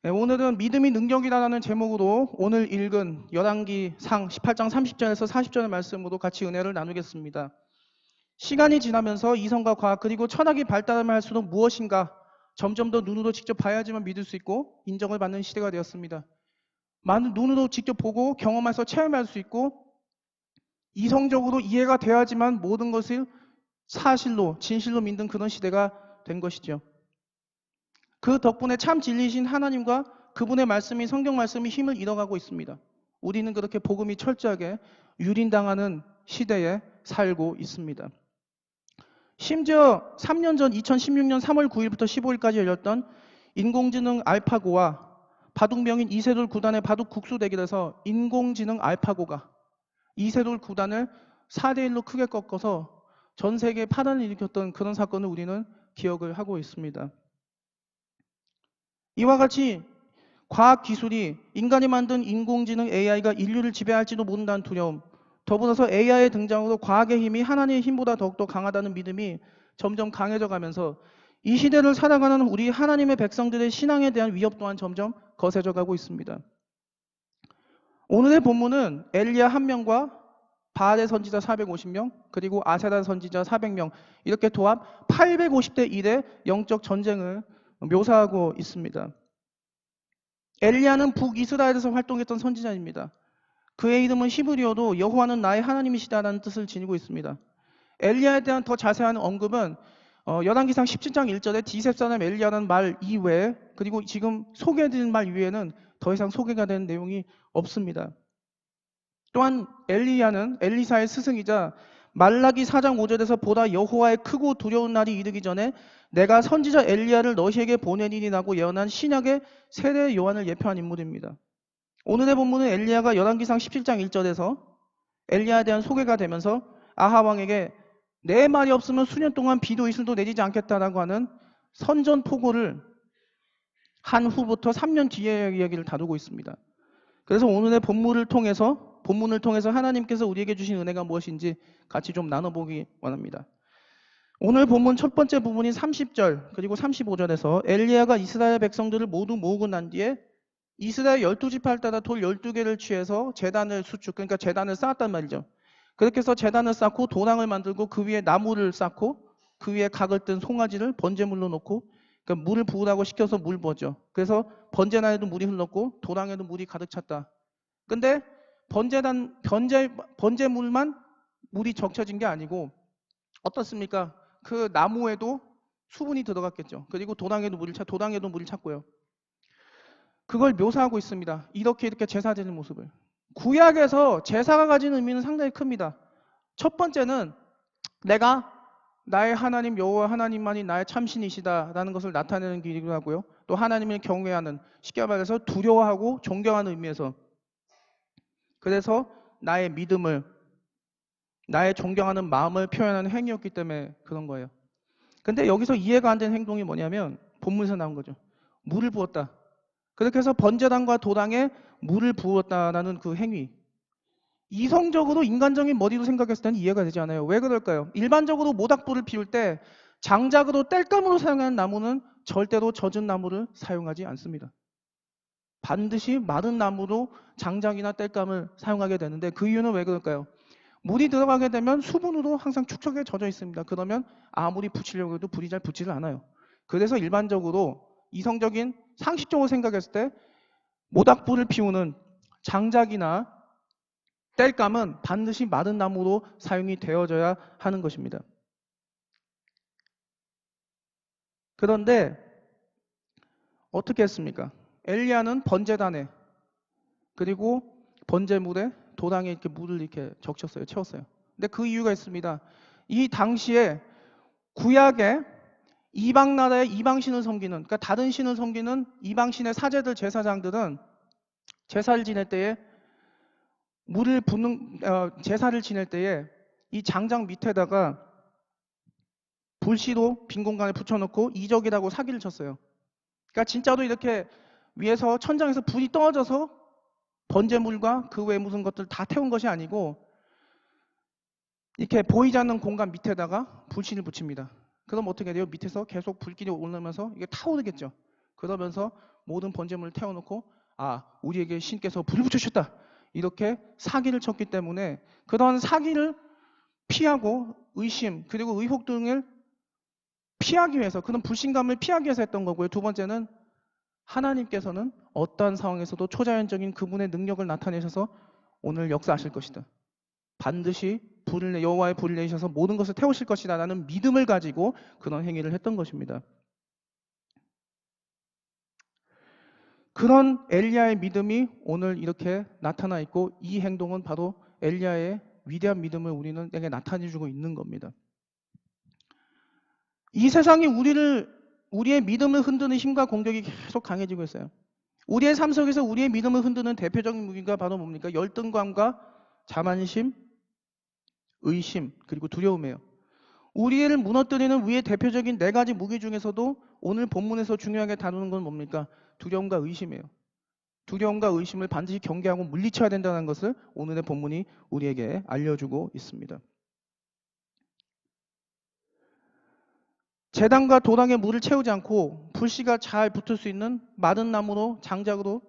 네, 오늘은 믿음이 능력이다라는 제목으로 오늘 읽은 열왕기상 18장 30절에서 40절의 말씀으로 같이 은혜를 나누겠습니다. 시간이 지나면서 이성과 과학 그리고 철학이 발달하면 할수록 무엇인가 점점 더 눈으로 직접 봐야지만 믿을 수 있고 인정을 받는 시대가 되었습니다. 많은 눈으로 직접 보고 경험해서 체험할 수 있고 이성적으로 이해가 돼야지만 모든 것을 사실로 진실로 믿는 그런 시대가 된 것이죠. 그 덕분에 참 진리이신 하나님과 그분의 말씀이 성경 말씀이 힘을 잃어가고 있습니다. 우리는 그렇게 복음이 철저하게 유린당하는 시대에 살고 있습니다. 심지어 3년 전 2016년 3월 9일부터 15일까지 열렸던 인공지능 알파고와 바둑명인 이세돌 구단의 바둑 국수 대결에서 인공지능 알파고가 이세돌 구단을 4대1로 크게 꺾어서 전 세계에 파란을 일으켰던 그런 사건을 우리는 기억을 하고 있습니다. 이와 같이 과학기술이 인간이 만든 인공지능 AI가 인류를 지배할지도 모른다는 두려움, 더불어서 AI의 등장으로 과학의 힘이 하나님의 힘보다 더욱더 강하다는 믿음이 점점 강해져 가면서 이 시대를 살아가는 우리 하나님의 백성들의 신앙에 대한 위협 또한 점점 거세져 가고 있습니다. 오늘의 본문은 엘리야 1명과 바알의 선지자 450명, 그리고 아세라 선지자 400명, 이렇게 도합 850대 1의 영적 전쟁을 묘사하고 있습니다. 엘리야는 북이스라엘에서 활동했던 선지자입니다. 그의 이름은 히브리어로 여호와는 나의 하나님이시다라는 뜻을 지니고 있습니다. 엘리야에 대한 더 자세한 언급은 열왕기상 17장 1절에 디셉 사람 엘리야라는 말 이외에, 그리고 지금 소개해드린 말 이외에는 더 이상 소개가 된 내용이 없습니다. 또한 엘리야는 엘리사의 스승이자 말라기 4장 5절에서 보다 여호와의 크고 두려운 날이 이르기 전에 내가 선지자 엘리야를 너희에게 보내리라고 예언한 신약의 세례 요한을 예표한 인물입니다. 오늘의 본문은 엘리야가 열왕기상 17장 1절에서 엘리야에 대한 소개가 되면서 아하 왕에게 내 말이 없으면 수년 동안 비도 이슬도 내리지 않겠다라고 하는 선전포고를 한 후부터 3년 뒤의 이야기를 다루고 있습니다. 그래서 오늘의 본문을 통해서 하나님께서 우리에게 주신 은혜가 무엇인지 같이 좀 나눠보기 원합니다. 오늘 본문 첫 번째 부분인 30절 그리고 35절에서 엘리야가 이스라엘 백성들을 모두 모으고 난 뒤에 이스라엘 12지파를 따라 돌 12개를 취해서 제단을 수축, 그러니까 제단을 쌓았단 말이죠. 그렇게 해서 제단을 쌓고 도랑을 만들고 그 위에 나무를 쌓고 그 위에 각을 뜬 송아지를 번제물로 놓고, 그러니까 물을 부으라고 시켜서 물 부었죠. 그래서 번제단에도 물이 흘렀고 도랑에도 물이 가득 찼다. 근데 번제물만 물이 적셔진 게 아니고 어떻습니까? 그 나무에도 수분이 들어갔겠죠. 그리고 도랑에도 물이 찼고요. 그걸 묘사하고 있습니다. 이렇게 제사 드리는 모습을. 구약에서 제사가 가진 의미는 상당히 큽니다. 첫 번째는 내가 나의 하나님 여호와 하나님만이 나의 참신이시다라는 것을 나타내는 길이기도 하고요. 또 하나님을 경외하는, 쉽게 말해서 두려워하고 존경하는 의미에서, 그래서 나의 믿음을, 나의 존경하는 마음을 표현하는 행위였기 때문에 그런 거예요. 근데 여기서 이해가 안 되는 행동이 뭐냐면 본문에서 나온 거죠. 물을 부었다. 그렇게 해서 번제단과 도랑에 물을 부었다라는 그 행위. 이성적으로 인간적인 머리로 생각했을 때는 이해가 되지 않아요. 왜 그럴까요? 일반적으로 모닥불을 피울 때 장작으로 땔감으로 사용하는 나무는 절대로 젖은 나무를 사용하지 않습니다. 반드시 마른 나무로 장작이나 땔감을 사용하게 되는데 그 이유는 왜 그럴까요? 물이 들어가게 되면 수분으로 항상 축적해 젖어 있습니다. 그러면 아무리 붙이려고 해도 불이 잘 붙지를 않아요. 그래서 일반적으로 이성적인 상식적으로 생각했을 때 모닥불을 피우는 장작이나 땔감은 반드시 마른 나무로 사용이 되어져야 하는 것입니다. 그런데 어떻게 했습니까? 엘리야는 번제단에 그리고 번제물에 도랑에 이렇게 물을 이렇게 적셨어요. 채웠어요. 근데 그 이유가 있습니다. 이 당시에 구약에 이방 나라의 이방신을 섬기는, 그러니까 다른 신을 섬기는 이방신의 사제들, 제사장들은 제사를 지낼 때에 제사를 지낼 때에 이 장작 밑에다가 불씨로 빈 공간에 붙여놓고 이적이라고 사기를 쳤어요. 그러니까 진짜로 이렇게 위에서 천장에서 불이 떨어져서 번제물과 그 외 무슨 것들 다 태운 것이 아니고 이렇게 보이지 않는 공간 밑에다가 불씨를 붙입니다. 그럼 어떻게 돼요? 밑에서 계속 불길이 오르면서 이게 타오르겠죠. 그러면서 모든 번제물을 태워놓고 우리에게 신께서 불을 붙여주셨다 이렇게 사기를 쳤기 때문에 그런 사기를 피하고 의심 그리고 의혹 등을 피하기 위해서 그런 불신감을 피하기 위해서 했던 거고요. 두 번째는 하나님께서는 어떠한 상황에서도 초자연적인 그분의 능력을 나타내셔서 오늘 역사하실 것이다. 반드시 여호와의 불을 내셔서 모든 것을 태우실 것이다 라는 믿음을 가지고 그런 행위를 했던 것입니다. 그런 엘리야의 믿음이 오늘 이렇게 나타나 있고 이 행동은 바로 엘리야의 위대한 믿음을 우리에게 나타내주고 있는 겁니다. 이 세상이 우리의 믿음을 흔드는 힘과 공격이 계속 강해지고 있어요. 우리의 삶 속에서 우리의 믿음을 흔드는 대표적인 무기가 바로 뭡니까? 열등감과 자만심, 의심, 그리고 두려움이에요. 우리를 무너뜨리는 위의 대표적인 4가지 무기 중에서도 오늘 본문에서 중요하게 다루는 건 뭡니까? 두려움과 의심이에요. 두려움과 의심을 반드시 경계하고 물리쳐야 된다는 것을 오늘의 본문이 우리에게 알려주고 있습니다. 제단과 도랑에 물을 채우지 않고 불씨가 잘 붙을 수 있는 마른 나무로 장작으로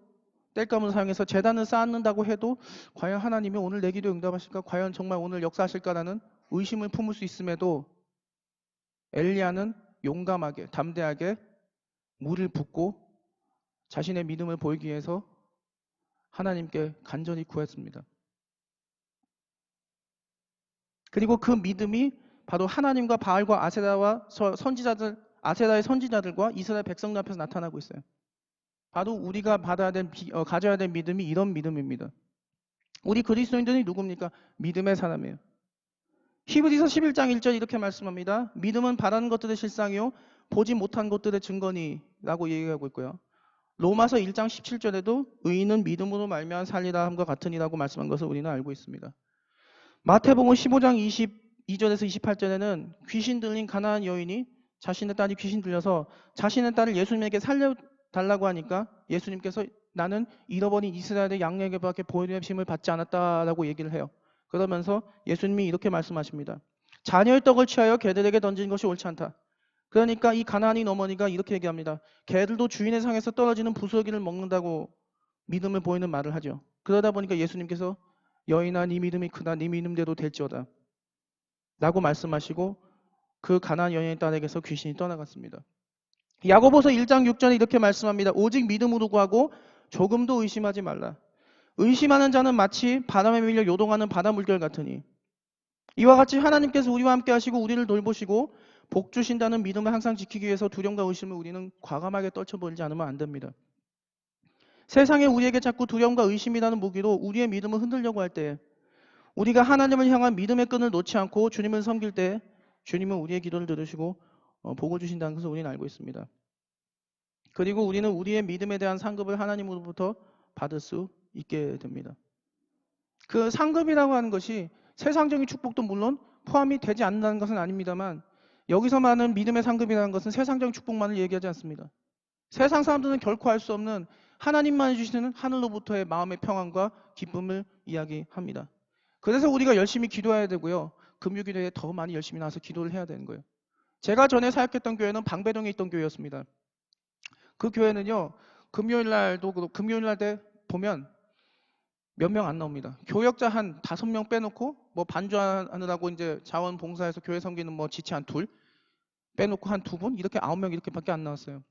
땔감을 사용해서 제단을 쌓는다고 해도 과연 하나님이 오늘 내 기도에 응답하실까? 과연 정말 오늘 역사하실까라는 의심을 품을 수 있음에도 엘리야는 용감하게 담대하게 물을 붓고 자신의 믿음을 보이기 위해서 하나님께 간절히 구했습니다. 그리고 그 믿음이 바로 하나님과 바알과 아세라의 선지자들과 이스라엘 백성들 앞에서 나타나고 있어요. 바로 우리가 가져야 될 믿음이 이런 믿음입니다. 우리 그리스도인들이 누굽니까? 믿음의 사람이에요. 히브리서 11장 1절 이렇게 말씀합니다. 믿음은 바라는 것들의 실상이요 보지 못한 것들의 증거니 라고 얘기하고 있고요. 로마서 1장 17절에도 의인은 믿음으로 말미암아 살리라 함과 같으니라고 말씀한 것을 우리는 알고 있습니다. 마태복음 15장 22절에서 28절에는 귀신 들린 가나안 여인이 자신의 딸이 귀신 들려서 자신의 딸을 예수님에게 살려달라고 하니까 예수님께서 나는 잃어버린 이스라엘의 양에게밖에 보혈심을 받지 않았다라고 얘기를 해요. 그러면서 예수님이 이렇게 말씀하십니다. 자녀의 떡을 취하여 개들에게 던지는 것이 옳지 않다. 그러니까 이 가나안인 어머니가 이렇게 얘기합니다. 개들도 주인의 상에서 떨어지는 부스러기를 먹는다고 믿음을 보이는 말을 하죠. 그러다 보니까 예수님께서 여인아 네 믿음이 크다. 네 믿음대로 될지어다. 라고 말씀하시고 그 가나안 여인의 딸에게서 귀신이 떠나갔습니다. 야고보서 1장 6절에 이렇게 말씀합니다. 오직 믿음으로 구하고 조금도 의심하지 말라. 의심하는 자는 마치 바람에 밀려 요동하는 바다 물결 같으니 이와 같이 하나님께서 우리와 함께 하시고 우리를 돌보시고 복 주신다는 믿음을 항상 지키기 위해서 두려움과 의심을 우리는 과감하게 떨쳐버리지 않으면 안 됩니다. 세상에 우리에게 자꾸 두려움과 의심이라는 무기로 우리의 믿음을 흔들려고 할 때 우리가 하나님을 향한 믿음의 끈을 놓지 않고 주님을 섬길 때 주님은 우리의 기도를 들으시고 복을 주신다는 것을 우리는 알고 있습니다. 그리고 우리는 우리의 믿음에 대한 상급을 하나님으로부터 받을 수 있게 됩니다. 그 상급이라고 하는 것이 세상적인 축복도 물론 포함이 되지 않는다는 것은 아닙니다만 여기서 말하는 믿음의 상급이라는 것은 세상적인 축복만을 얘기하지 않습니다. 세상 사람들은 결코 알 수 없는 하나님만 주시는 하늘로부터의 마음의 평안과 기쁨을 이야기합니다. 그래서 우리가 열심히 기도해야 되고요. 금요기도에 더 많이 열심히 나와서 기도를 해야 되는 거예요. 제가 전에 사역했던 교회는 방배동에 있던 교회였습니다. 그 교회는요. 금요일 날 때 보면 몇 명 안 나옵니다. 교역자 한 5명 빼놓고 뭐 반주하느라고 이제 자원봉사해서 교회 섬기는 뭐 지체 한 2 빼놓고 한 2분 이렇게 9명 이렇게밖에 안 나왔어요.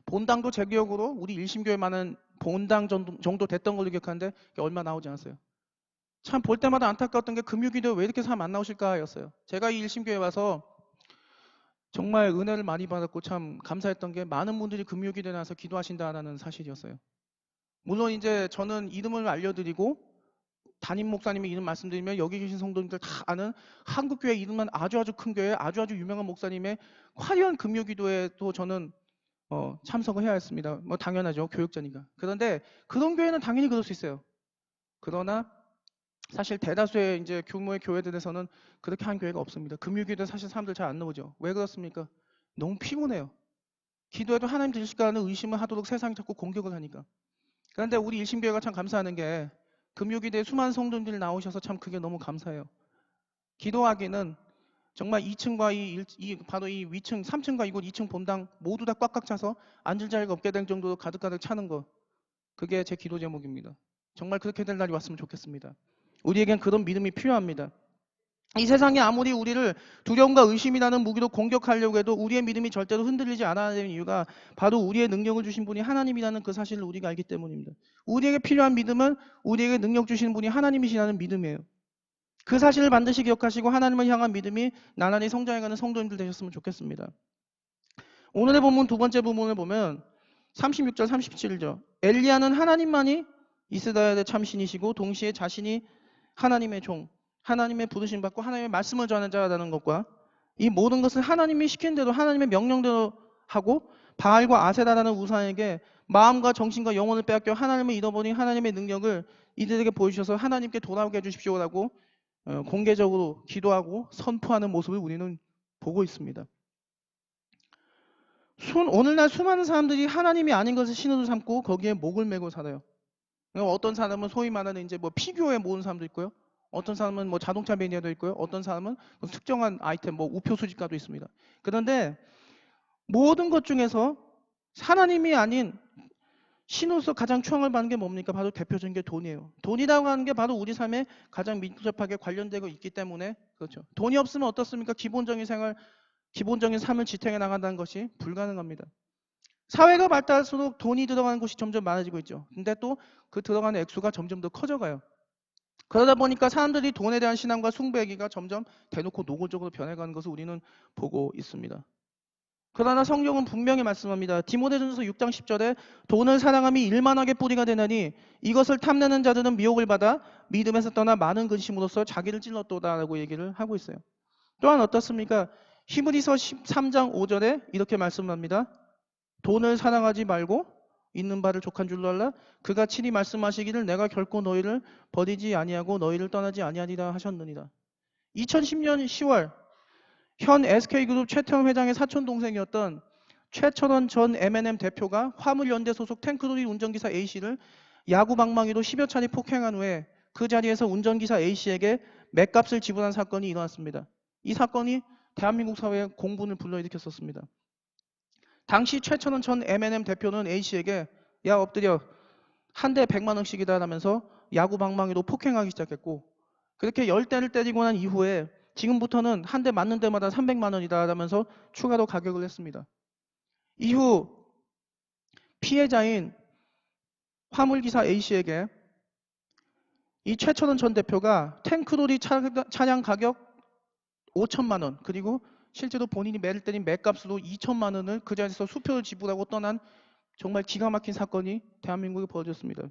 본당도 제 기억으로 우리 일심교회만은 본당 정도 됐던 걸로 기억하는데 얼마 나오지 않았어요. 참 볼 때마다 안타까웠던 게 금요기도에 왜 이렇게 사람 안 나오실까였어요. 제가 이 일심교회 와서 정말 은혜를 많이 받았고 참 감사했던 게 많은 분들이 금요기도에 나와서 기도하신다는 사실이었어요. 물론 이제 저는 이름을 알려드리고 담임 목사님의 이름 말씀드리면 여기 계신 성도님들 다 아는 한국교회 이름만 아주 큰 교회 아주 유명한 목사님의 화려한 금요기도에 또 저는 참석을 해야 했습니다. 뭐 당연하죠. 교육자니까. 그런데 그런 교회는 당연히 그럴 수 있어요. 그러나 사실 대다수의 이제 규모의 교회들에서는 그렇게 한 교회가 없습니다. 금요기도에 사실 사람들 잘 안 나오죠. 왜 그렇습니까? 너무 피곤해요. 기도해도 하나님 들으실까 하는 의심을 하도록 세상이 자꾸 공격을 하니까. 그런데 우리 일심교회가 참 감사하는 게 금요기도에 수많은 성도님들이 나오셔서 참 그게 너무 감사해요. 기도하기는 정말 2층과 바로 이 위층, 3층과 이곳 2층 본당 모두 다 꽉꽉 차서 앉을 자리가 없게 될 정도로 가득가득 차는 거. 그게 제 기도 제목입니다. 정말 그렇게 될 날이 왔으면 좋겠습니다. 우리에겐 그런 믿음이 필요합니다. 이 세상이 아무리 우리를 두려움과 의심이라는 무기로 공격하려고 해도 우리의 믿음이 절대로 흔들리지 않아야 되는 이유가 바로 우리의 능력을 주신 분이 하나님이라는 그 사실을 우리가 알기 때문입니다. 우리에게 필요한 믿음은 우리에게 능력 주시는 분이 하나님이시라는 믿음이에요. 그 사실을 반드시 기억하시고 하나님을 향한 믿음이 나날이 성장해가는 성도님들 되셨으면 좋겠습니다. 오늘의 본문 두 번째 부분을 보면 36절 37절 엘리야는 하나님만이 이스라엘의 참신이시고 동시에 자신이 하나님의 종, 하나님의 부르심 받고 하나님의 말씀을 전하는 자라는 것과 이 모든 것을 하나님이 시킨 대로 하나님의 명령대로 하고 바알과 아세라라는 우상에게 마음과 정신과 영혼을 빼앗겨 하나님을 잃어버린 하나님의 능력을 이들에게 보여주셔서 하나님께 돌아오게 해주십시오라고 공개적으로 기도하고 선포하는 모습을 우리는 보고 있습니다. 오늘날 수많은 사람들이 하나님이 아닌 것을 신으로 삼고 거기에 목을 메고 살아요. 어떤 사람은 소위 말하는 이제 뭐 피규어에 모은 사람도 있고요. 어떤 사람은 뭐 자동차 매니아도 있고요. 어떤 사람은 특정한 아이템, 뭐 우표 수집가도 있습니다. 그런데 모든 것 중에서 하나님이 아닌 신으로서 가장 추앙을 받는 게 뭡니까? 바로 대표적인 게 돈이에요. 돈이라고 하는 게 바로 우리 삶에 가장 밀접하게 관련되고 있기 때문에 그렇죠. 돈이 없으면 어떻습니까? 기본적인 삶을 지탱해 나간다는 것이 불가능합니다. 사회가 발달할수록 돈이 들어가는 곳이 점점 많아지고 있죠. 근데 또 그 들어가는 액수가 점점 더 커져가요. 그러다 보니까 사람들이 돈에 대한 신앙과 숭배기가 점점 대놓고 노골적으로 변해가는 것을 우리는 보고 있습니다. 그러나 성경은 분명히 말씀합니다. 디모데전서 6장 10절에 돈을 사랑함이 일만하게 뿌리가 되나니 이것을 탐내는 자들은 미혹을 받아 믿음에서 떠나 많은 근심으로써 자기를 찔렀도다라고 얘기를 하고 있어요. 또한 어떻습니까? 히브리서 13장 5절에 이렇게 말씀합니다. 돈을 사랑하지 말고 있는 바를 족한 줄로 알라. 그가 친히 말씀하시기를 내가 결코 너희를 버리지 아니하고 너희를 떠나지 아니하리라 하셨느니라. 2010년 10월 현 SK그룹 최태원 회장의 사촌 동생이었던 최철원 전 M&M 대표가 화물연대 소속 탱크로리 운전기사 A씨를 야구 방망이로 10여 차례 폭행한 후에 그 자리에서 운전기사 A씨에게 맷값을 지불한 사건이 일어났습니다. 이 사건이 대한민국 사회에 공분을 불러일으켰었습니다. 당시 최철원 전 M&M 대표는 A씨에게 야 엎드려 한 대 100만 원씩이다 라면서 야구 방망이로 폭행하기 시작했고 그렇게 10대를 때리고 난 이후에 지금부터는 한 대 맞는 데마다 300만 원이다 라면서 추가로 가격을 했습니다. 이후 피해자인 화물기사 A씨에게 이 최철원 전 대표가 탱크로리 차량 가격 5천만 원 그리고 실제로 본인이 매를 때린 맷값으로 2천만 원을 그 자리에서 수표를 지불하고 떠난 정말 기가 막힌 사건이 대한민국에 벌어졌습니다.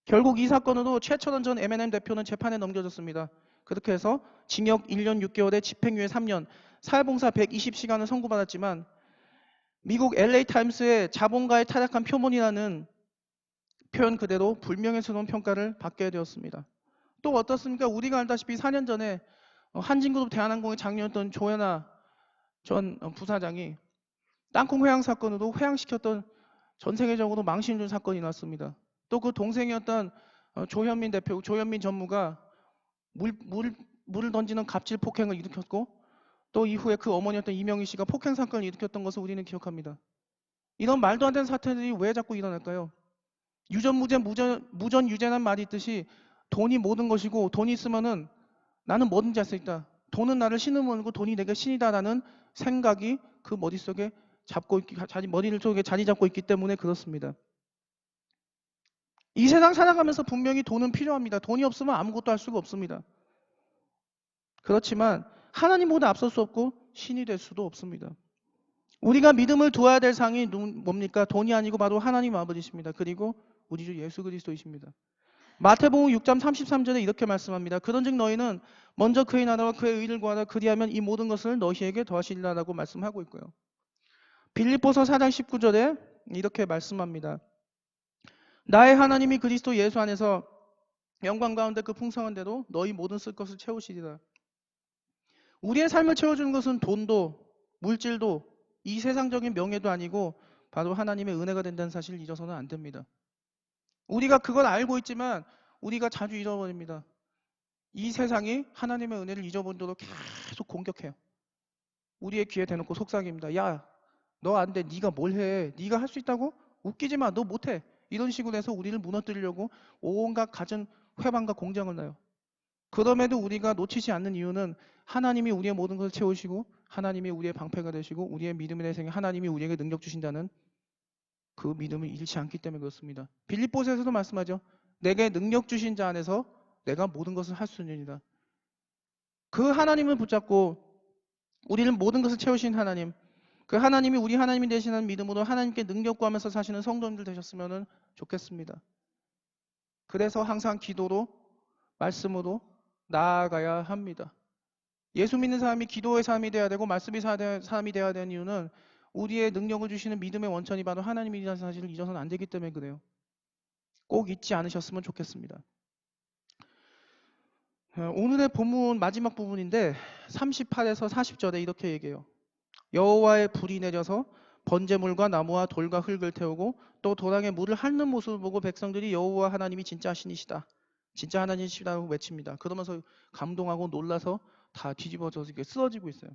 결국 이 사건으로 최철원 전 M&M 대표는 재판에 넘겨졌습니다. 그렇게 해서 징역 1년 6개월에 집행유예 3년, 사회봉사 120시간을 선고받았지만 미국 LA타임스의 자본가에 타락한 표본이라는 표현 그대로 불명예스러운 평가를 받게 되었습니다. 또 어떻습니까? 우리가 알다시피 4년 전에 한진그룹 대한항공의 장녀였던 조현아 전 부사장이 땅콩 회항 사건으로 회항시켰던 전 세계적으로 망신 준 사건이 났습니다. 또 그 동생이었던 조현민 대표, 조현민 전무가 물을 던지는 갑질 폭행을 일으켰고 또 이후에 그 어머니였던 이명희 씨가 폭행 사건을 일으켰던 것을 우리는 기억합니다. 이런 말도 안 되는 사태들이 왜 자꾸 일어날까요? 유전무죄, 무전유죄란 말이 있듯이 돈이 모든 것이고 돈이 있으면은 나는 뭐든지 할 수 있다. 돈은 나를 신으로 몰고 돈이 내게 신이다라는 생각이 그 머릿속에 머리를 속에 자리 잡고 있기 때문에 그렇습니다. 이 세상 살아가면서 분명히 돈은 필요합니다. 돈이 없으면 아무것도 할 수가 없습니다. 그렇지만 하나님보다 앞설 수 없고 신이 될 수도 없습니다. 우리가 믿음을 두어야 될 상이 뭡니까? 돈이 아니고 바로 하나님 아버지십니다. 그리고 우리 주 예수 그리스도이십니다. 마태복음 6장 33절에 이렇게 말씀합니다. 그런즉 너희는 먼저 그의 나라와 그의 의를 구하라. 그리하면 이 모든 것을 너희에게 더하시리라라고 말씀하고 있고요. 빌립보서 4장 19절에 이렇게 말씀합니다. 나의 하나님이 그리스도 예수 안에서 영광 가운데 그 풍성한 대로 너희 모든 쓸 것을 채우시리라. 우리의 삶을 채워주는 것은 돈도 물질도 이 세상적인 명예도 아니고 바로 하나님의 은혜가 된다는 사실을 잊어서는 안 됩니다. 우리가 그걸 알고 있지만 우리가 자주 잃어버립니다. 이 세상이 하나님의 은혜를 잊어본도록 계속 공격해요. 우리의 귀에 대놓고 속삭입니다. 야, 너 안 돼. 네가 뭘 해? 네가 할 수 있다고? 웃기지 마. 너 못해. 이런 식으로 해서 우리를 무너뜨리려고 온갖 갖은 회방과 공장을 놔요. 그럼에도 우리가 놓치지 않는 이유는 하나님이 우리의 모든 것을 채우시고 하나님이 우리의 방패가 되시고 우리의 믿음의 대상에 하나님이 우리에게 능력 주신다는 그 믿음을 잃지 않기 때문에 그렇습니다. 빌립보서에서도 말씀하죠. 내게 능력 주신 자 안에서 내가 모든 것을 할 수 있느니라. 그 하나님을 붙잡고 우리는 모든 것을 채우신 하나님, 그 하나님이 우리 하나님이 되시는 믿음으로 하나님께 능력 구하면서 사시는 성도님들 되셨으면 좋겠습니다. 그래서 항상 기도로 말씀으로 나아가야 합니다. 예수 믿는 사람이 기도의 사람이 되어야 되고 말씀의 사람이 되어야 되는 이유는 우리의 능력을 주시는 믿음의 원천이 바로 하나님이라는 사실을 잊어서는 안 되기 때문에 그래요. 꼭 잊지 않으셨으면 좋겠습니다. 오늘의 본문 마지막 부분인데 38에서 40절에 이렇게 얘기해요. 여호와의 불이 내려서 번제물과 나무와 돌과 흙을 태우고 또 도랑에 물을 핥는 모습을 보고 백성들이 여호와 하나님이 진짜 신이시다. 진짜 하나님이시라고 외칩니다. 그러면서 감동하고 놀라서 다 뒤집어져서 이렇게 쓰러지고 있어요.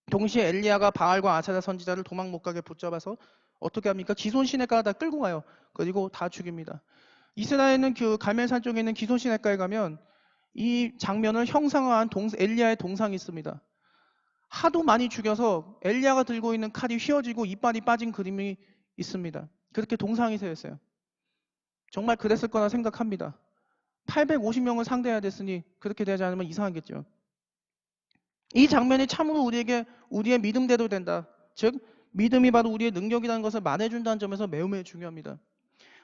동시에 엘리야가 바알과 아세라 선지자를 도망 못 가게 붙잡아서 어떻게 합니까? 기손 시내가에 다 끌고 가요. 그리고 다 죽입니다. 이스라엘은 그 갈멜산 쪽에 있는 기손 시내가에 가면 이 장면을 형상화한 엘리야의 동상이 있습니다. 하도 많이 죽여서 엘리야가 들고 있는 칼이 휘어지고 이빨이 빠진 그림이 있습니다. 그렇게 동상이 세웠어요. 정말 그랬을 거라 생각합니다. 850명을 상대해야 됐으니 그렇게 되지 않으면 이상하겠죠. 이 장면이 참으로 우리에게 우리의 믿음대로 된다. 즉 믿음이 바로 우리의 능력이라는 것을 말해준다는 점에서 매우 중요합니다.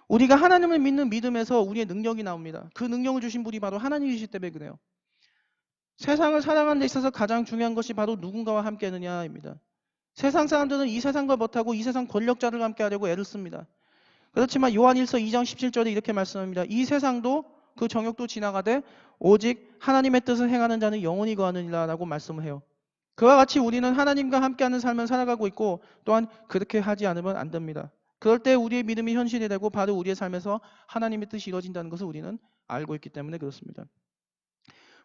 우리가 하나님을 믿는 믿음에서 우리의 능력이 나옵니다. 그 능력을 주신 분이 바로 하나님이시기 때문에 그래요. 세상을 살아가는 데 있어서 가장 중요한 것이 바로 누군가와 함께 하느냐입니다. 세상 사람들은 이 세상과 못하고 이 세상 권력자들과 함께 하려고 애를 씁니다. 그렇지만 요한일서 2장 17절에 이렇게 말씀합니다. 이 세상도 그 정욕도 지나가되 오직 하나님의 뜻을 행하는 자는 영원히 거하느니라 라고 말씀을 해요. 그와 같이 우리는 하나님과 함께하는 삶을 살아가고 있고 또한 그렇게 하지 않으면 안 됩니다. 그럴 때 우리의 믿음이 현실이 되고 바로 우리의 삶에서 하나님의 뜻이 이루어진다는 것을 우리는 알고 있기 때문에 그렇습니다.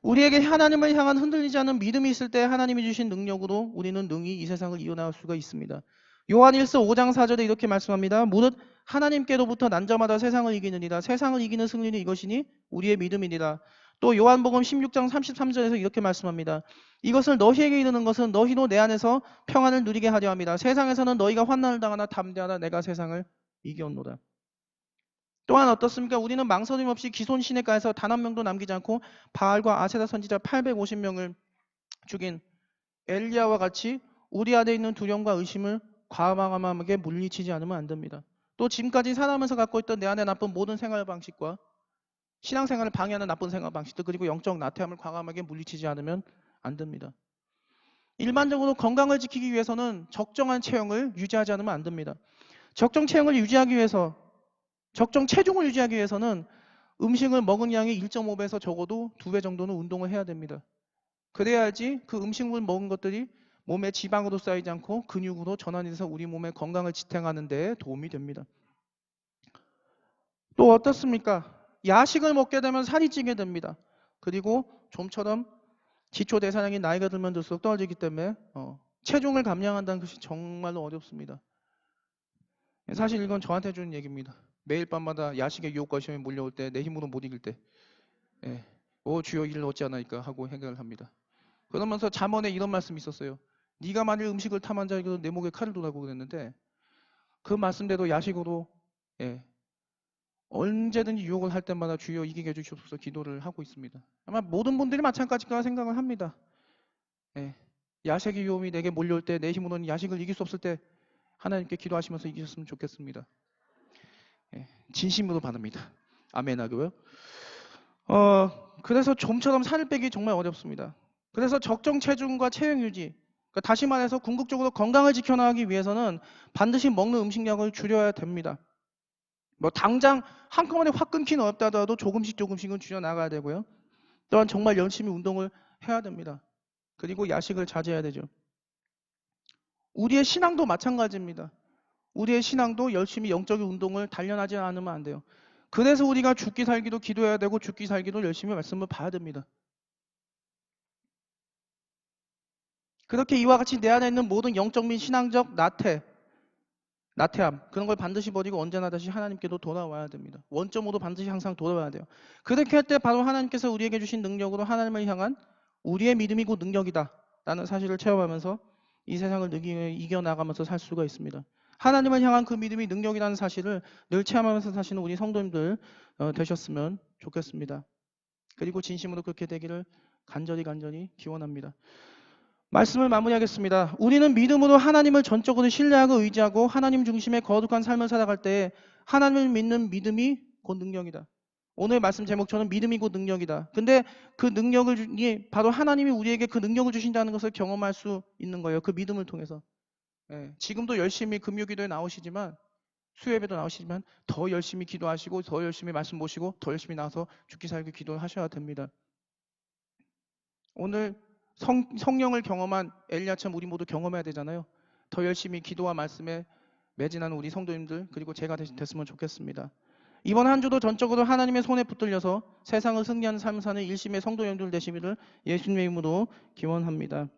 우리에게 하나님을 향한 흔들리지 않은 믿음이 있을 때 하나님이 주신 능력으로 우리는 능히 이 세상을 이어나갈 수가 있습니다. 요한일서 5장 4절에 이렇게 말씀합니다. 무릇 하나님께로부터 난 자마다 세상을 이기느니라. 세상을 이기는 승리는 이것이니 우리의 믿음이니라. 또 요한복음 16장 33절에서 이렇게 말씀합니다. 이것을 너희에게 이르는 것은 너희도 내 안에서 평안을 누리게 하려 합니다. 세상에서는 너희가 환난을 당하나 담대하라. 내가 세상을 이겼노라. 또한 어떻습니까? 우리는 망설임 없이 기손 시내가에서 단 한 명도 남기지 않고 바알과 아세라 선지자 850명을 죽인 엘리야와 같이 우리 안에 있는 두려움과 의심을 과감하게 물리치지 않으면 안 됩니다. 또 지금까지 살아가면서 갖고 있던 내 안에 나쁜 모든 생활 방식과 신앙생활을 방해하는 나쁜 생활 방식들 그리고 영적 나태함을 과감하게 물리치지 않으면 안 됩니다. 일반적으로 건강을 지키기 위해서는 적정한 체형을 유지하지 않으면 안 됩니다. 적정 체형을 유지하기 위해서 적정 체중을 유지하기 위해서는 음식을 먹은 양의 1.5배에서 적어도 2배 정도는 운동을 해야 됩니다. 그래야지 그 음식물 먹은 것들이 몸에 지방으로 쌓이지 않고 근육으로 전환이 돼서 우리 몸의 건강을 지탱하는 데 도움이 됩니다. 또 어떻습니까? 야식을 먹게 되면 살이 찌게 됩니다. 그리고 좀처럼 기초대사량이 나이가 들면 들수록 떨어지기 때문에 체중을 감량한다는 것이 정말로 어렵습니다. 사실 이건 저한테 주는 얘기입니다. 매일 밤마다 야식의 유혹과 시험이 몰려올 때 내 힘으로 못 이길 때 주여 이를 얻지 않으니까 하고 해결을 합니다. 그러면서 잠언에 이런 말씀이 있었어요. 네가 만일 음식을 탐한 자에게 내 목에 칼을 두라고 그랬는데 그 말씀대로 야식으로 언제든지 유혹을 할 때마다 주여 이기게 해주시옵소서 기도를 하고 있습니다. 아마 모든 분들이 마찬가지일 거라 생각을 합니다. 야식의 유혹이 내게 몰려올 때 내 힘으로는 야식을 이길 수 없을 때 하나님께 기도하시면서 이기셨으면 좋겠습니다. 진심으로 바랍니다. 아멘 하고요. 그래서 좀처럼 살을 빼기 정말 어렵습니다. 그래서 적정 체중과 체형 유지, 그러니까 다시 말해서 궁극적으로 건강을 지켜나가기 위해서는 반드시 먹는 음식량을 줄여야 됩니다. 뭐 당장 한꺼번에 확 끊기는 어렵다 하더라도 조금씩은 줄여나가야 되고요. 또한 정말 열심히 운동을 해야 됩니다. 그리고 야식을 자제해야 되죠. 우리의 신앙도 마찬가지입니다. 우리의 신앙도 열심히 영적인 운동을 단련하지 않으면 안 돼요. 그래서 우리가 죽기 살기도 기도해야 되고 죽기 살기도 열심히 말씀을 봐야 됩니다. 그렇게 이와 같이 내 안에 있는 모든 영적 및 신앙적 나태함 그런 걸 반드시 버리고 언제나 다시 하나님께도 돌아와야 됩니다. 원점으로 반드시 항상 돌아와야 돼요. 그렇게 할 때 바로 하나님께서 우리에게 주신 능력으로 하나님을 향한 우리의 믿음이 곧 능력이다 라는 사실을 체험하면서 이 세상을 이겨나가면서 살 수가 있습니다. 하나님을 향한 그 믿음이 능력이라는 사실을 늘 체험하면서 사시는 우리 성도님들 되셨으면 좋겠습니다. 그리고 진심으로 그렇게 되기를 간절히 기원합니다. 말씀을 마무리하겠습니다. 우리는 믿음으로 하나님을 전적으로 신뢰하고 의지하고 하나님 중심의 거룩한 삶을 살아갈 때 하나님을 믿는 믿음이 곧 능력이다. 오늘 말씀 제목처럼 믿음이 곧 능력이다. 근데 그 능력을 바로 하나님이 우리에게 그 능력을 주신다는 것을 경험할 수 있는 거예요. 그 믿음을 통해서. 지금도 열심히 금요기도에 나오시지만 수요예배도 나오시지만 더 열심히 기도하시고 더 열심히 말씀 보시고 더 열심히 나와서 죽기 살기 기도하셔야 됩니다. 오늘 성령을 경험한 엘리야처럼 우리 모두 경험해야 되잖아요. 더 열심히 기도와 말씀에 매진하는 우리 성도님들 그리고 제가 됐으면 좋겠습니다. 이번 한 주도 전적으로 하나님의 손에 붙들려서 세상을 승리하는 삶을 사는 일심의 성도 여러분들 되시기를 예수님의 이름으로 기원합니다.